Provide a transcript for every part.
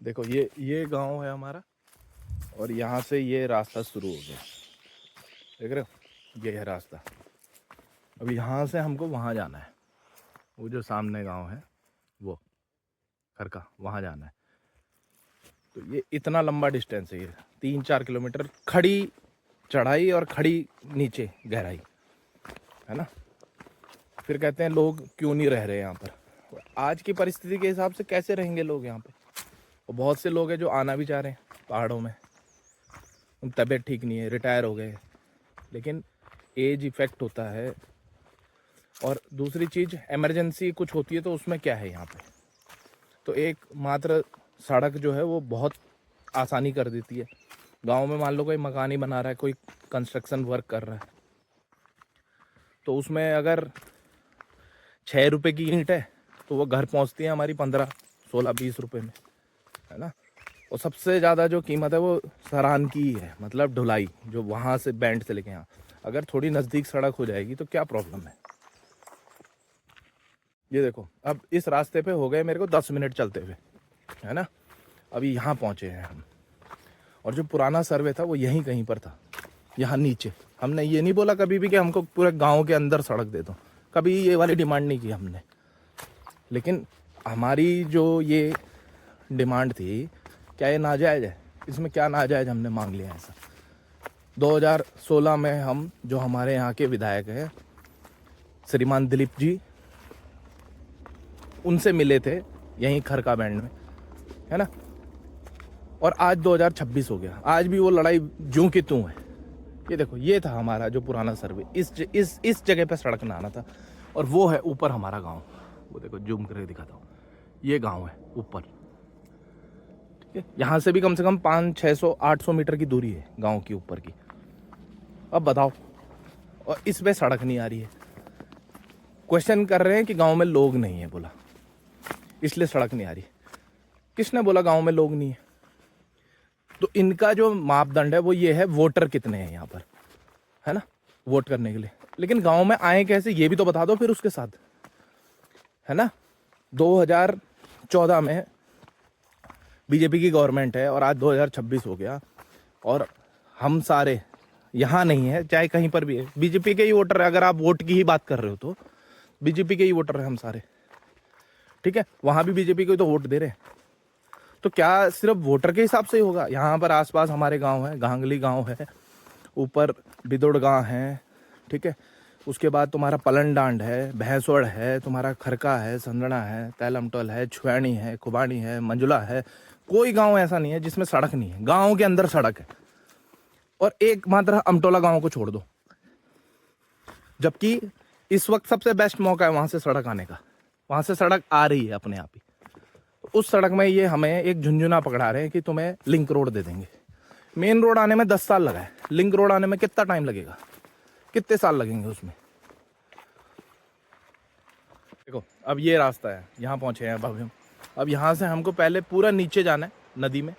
देखो ये गांव है हमारा, और यहाँ से ये रास्ता शुरू हो गया। देख रहे हो, ये है रास्ता। अब यहाँ से हमको वहाँ जाना है, वो जो सामने गांव है वो खरका, वहाँ जाना है। तो ये इतना लंबा डिस्टेंस है, ये 3-4 किलोमीटर खड़ी चढ़ाई और खड़ी नीचे गहराई, है ना। फिर कहते हैं लोग क्यों नहीं रह रहे यहाँ पर। आज की परिस्थिति के हिसाब से कैसे रहेंगे लोग यहाँ पे। और बहुत से लोग हैं जो आना भी चाह रहे हैं पहाड़ों में, उन तबीयत ठीक नहीं है, रिटायर हो गए, लेकिन एज इफ़ेक्ट होता है। और दूसरी चीज़ इमरजेंसी कुछ होती है तो उसमें क्या है यहाँ पे, तो एक मात्र सड़क जो है वो बहुत आसानी कर देती है। गांव में मान लो कोई मकान ही बना रहा है, कोई कंस्ट्रक्शन वर्क कर रहा है, तो उसमें अगर 6 रुपए की ईंट है तो वो घर पहुंचती है हमारी 15, 16, 20 रुपए में, है ना। और सबसे ज़्यादा जो कीमत है वो सरान की ही है, मतलब ढुलाई, जो वहाँ से बैंड से लेके यहाँ। अगर थोड़ी नज़दीक सड़क हो जाएगी तो क्या प्रॉब्लम है। ये देखो, अब इस रास्ते पे हो गए मेरे को 10 मिनट चलते हुए, है ना। अभी यहाँ पहुँचे हैं हम, और जो पुराना सर्वे था वो यहीं कहीं पर था, यहाँ नीचे। हमने ये नहीं बोला कभी भी कि हमको पूरे गांव के अंदर सड़क दे दो, कभी ये वाली डिमांड नहीं की हमने। लेकिन हमारी जो ये डिमांड थी, क्या ये नाजायज़ है? इसमें क्या नाजायज़ हमने मांग लिया ऐसा? 2016 में हम, जो हमारे यहाँ के विधायक हैं श्रीमान दिलीप जी, उनसे मिले थे यहीं खरका बैंड में, है ना। और आज 2026 हो गया, आज भी वो लड़ाई ज्यों की त्यों है। ये देखो, ये था हमारा जो पुराना सर्वे, इस जगह पे सड़क में आना था। और वो है ऊपर हमारा गांव, वो देखो जूम करके दिखाता हूँ, ये गांव है ऊपर, ठीक है। यहाँ से भी कम से कम 500, 600, 800 मीटर की दूरी है गांव की ऊपर की। अब बताओ, और इस पे सड़क नहीं आ रही है। क्वेश्चन कर रहे हैं कि गांव में लोग नहीं है, बोला इसलिए सड़क नहीं आ रही। किसने बोला गांव में लोग नहीं है? तो इनका जो मापदंड है वो ये है, वोटर कितने हैं यहाँ पर, है ना, वोट करने के लिए। लेकिन गांव में आए कैसे, ये भी तो बता दो फिर उसके साथ, है ना। 2014 में बीजेपी की गवर्नमेंट है और आज 2026 हो गया, और हम सारे यहाँ नहीं है, चाहे कहीं पर भी है, बीजेपी के ही वोटर है। अगर आप वोट की ही बात कर रहे हो तो बीजेपी के ही वोटर है हम सारे, ठीक है। वहाँ भी बीजेपी को ही तो वोट दे रहे हैं। तो क्या सिर्फ वोटर के हिसाब से ही होगा? यहाँ पर आसपास हमारे गांव है, गांगली गांव है, ऊपर बिदुड़ गांव है, ठीक है। उसके बाद तुम्हारा पलन डांड है, भैंसवड़ है, तुम्हारा खरका है, संदड़ा है, तैलमटोल है, छुआनी है, खुबानी है, मंजुला है। कोई गांव ऐसा नहीं है जिसमें सड़क नहीं है, गांव के अंदर सड़क है। और एक मात्र अमटोला गांव को छोड़ दो, जबकि इस वक्त सबसे बेस्ट मौका है वहां से सड़क आने का। वहां से सड़क आ रही है अपने आप ही। उस सड़क में ये हमें एक झुंझुना पकड़ा रहे हैं कि तुम्हें लिंक रोड दे देंगे। मेन रोड आने में 10 साल लगा है, लिंक रोड आने में कितना टाइम लगेगा, कितने साल लगेंगे उसमें? देखो, अब ये रास्ता है, यहाँ पहुँचे हैं अब हम। अब यहाँ से हमको पहले पूरा नीचे जाना है नदी में,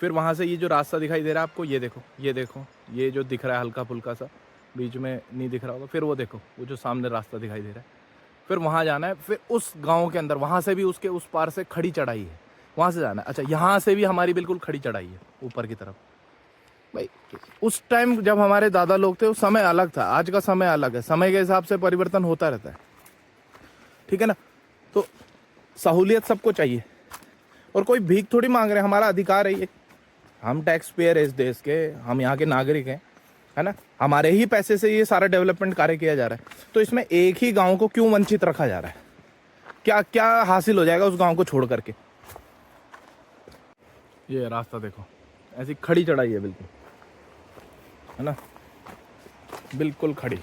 फिर वहाँ से ये जो रास्ता दिखाई दे रहा है आपको, ये देखो, ये देखो, ये जो दिख रहा है हल्का फुल्का सा, बीच में नहीं दिख रहा होगा, फिर वो देखो, वो जो सामने रास्ता दिखाई दे रहा है, फिर वहाँ जाना है। फिर उस गांव के अंदर, वहाँ से भी उसके उस पार से खड़ी चढ़ाई है, वहाँ से जाना है। अच्छा, यहाँ से भी हमारी बिल्कुल खड़ी चढ़ाई है ऊपर की तरफ। भाई, उस टाइम जब हमारे दादा लोग थे उस समय अलग था, आज का समय अलग है, समय के हिसाब से परिवर्तन होता रहता है, ठीक है ना। तो सहूलियत सबको चाहिए, और कोई भीख थोड़ी मांग रहे हैं, हमारा अधिकार है ये। हम टैक्स पेयर है इस देश के, हम यहाँ के नागरिक हैं, है ना। हमारे ही पैसे से ये सारा डेवलपमेंट कार्य किया जा रहा है, तो इसमें एक ही गांव को क्यों वंचित रखा जा रहा है? क्या क्या हासिल हो जाएगा उस गांव को छोड़ करके? ये रास्ता देखो, ऐसी खड़ी चढ़ाई है बिल्कुल, है ना, बिल्कुल खड़ी।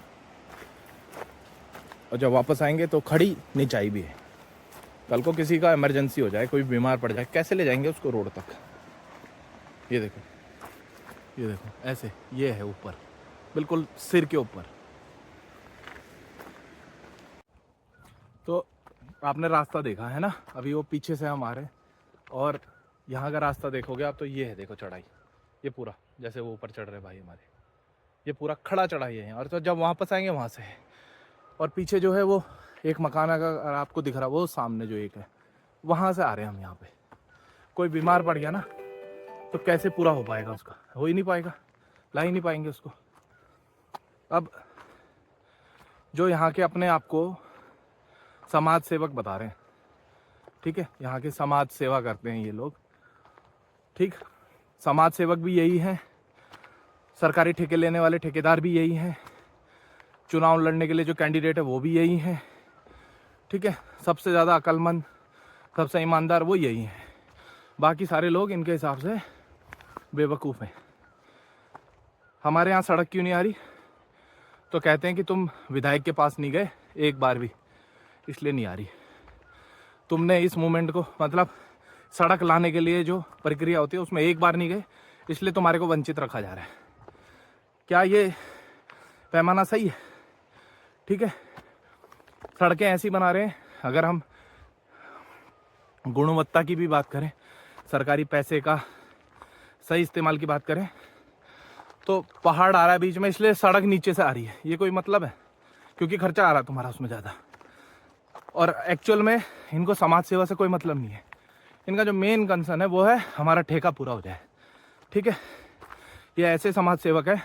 और जब वापस आएंगे तो खड़ी नीचाई भी है। कल को किसी का इमरजेंसी हो जाए, कोई बीमार पड़ जाए, कैसे ले जाएंगे उसको रोड तक? ये देखो, ये देखो, ऐसे ये है ऊपर, बिल्कुल सिर के ऊपर। तो आपने रास्ता देखा है ना, अभी वो पीछे से हम आ रहे हैं, और यहाँ का रास्ता देखोगे आप तो ये है, देखो चढ़ाई, ये पूरा जैसे वो ऊपर चढ़ रहे भाई हमारे, ये पूरा खड़ा चढ़ाई है। और तो जब वापस आएंगे वहाँ से है, और पीछे जो है वो एक मकान अगर आपको दिख रहा है, वो सामने जो एक है, वहाँ से आ रहे हैं हम यहाँ पे। कोई बीमार पड़ गया ना तो कैसे पूरा हो पाएगा उसका, हो ही नहीं पाएगा, ला ही नहीं पाएंगे उसको। अब जो यहाँ के अपने आप को समाज सेवक बता रहे हैं, ठीक है, यहाँ के समाज सेवा करते हैं ये लोग, ठीक, समाज सेवक भी यही हैं, सरकारी ठेके लेने वाले ठेकेदार भी यही हैं, चुनाव लड़ने के लिए जो कैंडिडेट है वो भी यही हैं, ठीक है, सबसे ज़्यादा अक्लमंद, सबसे ईमानदार वो यही हैं। बाकी सारे लोग इनके हिसाब से बेवकूफ़ हैं। हमारे यहाँ सड़क क्यों नहीं आ रही, तो कहते हैं कि तुम विधायक के पास नहीं गए एक बार भी, इसलिए नहीं आ रही। तुमने इस मूवमेंट को, मतलब सड़क लाने के लिए जो प्रक्रिया होती है उसमें एक बार नहीं गए, इसलिए तुम्हारे को वंचित रखा जा रहा है। क्या ये पैमाना सही है? ठीक है, सड़कें ऐसी बना रहे हैं। अगर हम गुणवत्ता की भी बात करें, सरकारी पैसे का सही इस्तेमाल की बात करें, तो पहाड़ आ रहा है बीच में, इसलिए सड़क नीचे से आ रही है, ये कोई मतलब है? क्योंकि खर्चा आ रहा है तुम्हारा उसमें ज़्यादा। और एक्चुअल में इनको समाज सेवा से कोई मतलब नहीं है। इनका जो मेन कंसर्न है वो है हमारा ठेका पूरा हो जाए, ठीक है। ये ऐसे समाज सेवक है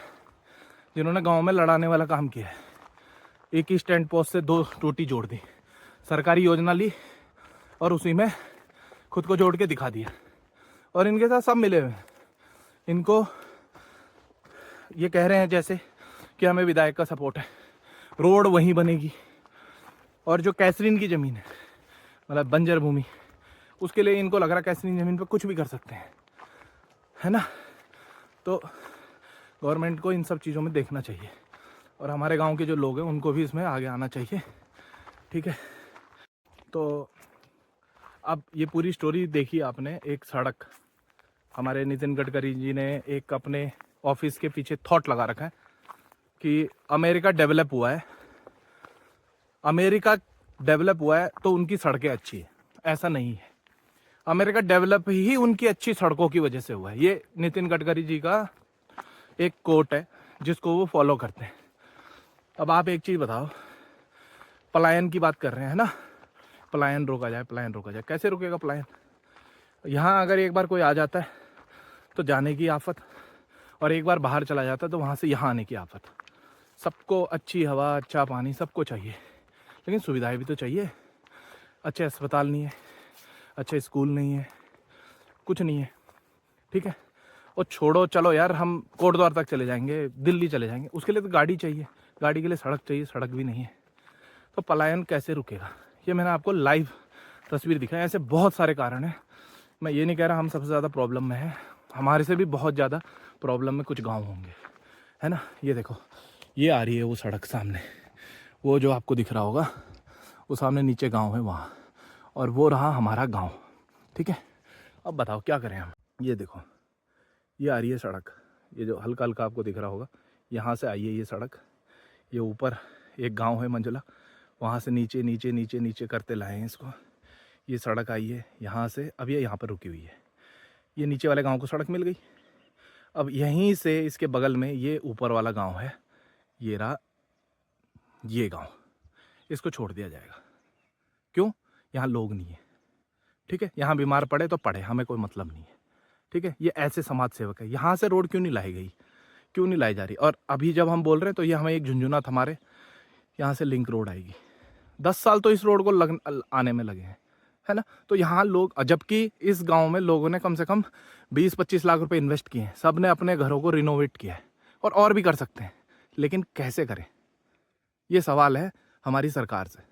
जिन्होंने गांव में लड़ाने वाला काम किया है। एक ही स्टैंड पोस्ट से 2 टोटी जोड़ दी, सरकारी योजना ली और उसी में खुद को जोड़ के दिखा दिया। और इनके साथ सब मिले हुए हैं। इनको ये कह रहे हैं जैसे कि हमें विधायक का सपोर्ट है, रोड वहीं बनेगी, और जो कैसरीन की ज़मीन है, मतलब बंजर भूमि, उसके लिए इनको लग रहा है कैसरीन ज़मीन पर कुछ भी कर सकते हैं, है ना। तो गवर्नमेंट को इन सब चीज़ों में देखना चाहिए, और हमारे गांव के जो लोग हैं उनको भी इसमें आगे आना चाहिए, ठीक है। तो अब ये पूरी स्टोरी देखी आपने। एक सड़क, हमारे नितिन गडकरी जी ने एक अपने ऑफिस के पीछे थॉट लगा रखा है कि अमेरिका डेवलप हुआ है, अमेरिका डेवलप हुआ है तो उनकी सड़कें अच्छी है। ऐसा नहीं है, अमेरिका डेवलप ही उनकी अच्छी सड़कों की वजह से हुआ है। ये नितिन गडकरी जी का एक कोट है जिसको वो फॉलो करते हैं। अब आप एक चीज़ बताओ, पलायन की बात कर रहे हैं ना, पलायन रोका जाए, पलायन रोका जाए, कैसे रुकेगा पलायन? यहाँ अगर एक बार कोई आ जाता है तो जाने की आफत, और एक बार बाहर चला जाता है तो वहाँ से यहाँ आने की आफत। सबको अच्छी हवा, अच्छा पानी, सबको चाहिए, लेकिन सुविधाएं भी तो चाहिए। अच्छे अस्पताल नहीं है, अच्छे स्कूल नहीं है, कुछ नहीं है, ठीक है। और छोड़ो, चलो यार हम कोटद्वार तक चले जाएंगे, दिल्ली चले जाएंगे, उसके लिए तो गाड़ी चाहिए, गाड़ी के लिए सड़क चाहिए, सड़क भी नहीं है। तो पलायन कैसे रुकेगा? ये मैंने आपको लाइव तस्वीर दिखाई। ऐसे बहुत सारे कारण हैं। मैं ये नहीं कह रहा हम सबसे ज़्यादा प्रॉब्लम में है, हमारे से भी बहुत ज़्यादा प्रॉब्लम में कुछ गांव होंगे, है ना। ये देखो, ये आ रही है वो सड़क सामने, वो जो आपको दिख रहा होगा वो सामने नीचे गांव है वहाँ, और वो रहा हमारा गांव, ठीक है। अब बताओ क्या करें हम? ये देखो, ये आ रही है सड़क, ये जो हल्का हल्का आपको दिख रहा होगा, यहाँ से आई है ये सड़क। ये ऊपर एक गांव है मंझला, वहाँ से नीचे नीचे नीचे नीचे करते लाए हैं इसको। ये सड़क आई है यहाँ से, अब ये यहाँ पर रुकी हुई है। ये नीचे वाले गांव को सड़क मिल गई। अब यहीं से इसके बगल में ये ऊपर वाला गांव है, ये रहा ये गांव, इसको छोड़ दिया जाएगा। क्यों? यहाँ लोग नहीं है, ठीक है। यहाँ बीमार पड़े तो पड़े, हमें कोई मतलब नहीं है, ठीक है। ये ऐसे समाज सेवक है। यहाँ से रोड क्यों नहीं लाई गई, क्यों नहीं लाई जा रही? और अभी जब हम बोल रहे हैं तो ये हमें एक झुंझुना हमारे यहाँ से लिंक रोड आएगी। 10 साल तो इस रोड को आने में लगे हैं, है ना। तो यहाँ लोग, जबकि इस गांव में लोगों ने कम से कम 20-25 लाख रुपए इन्वेस्ट किए हैं, सब ने अपने घरों को रिनोवेट किया है, और भी कर सकते हैं, लेकिन कैसे करें? ये सवाल है हमारी सरकार से।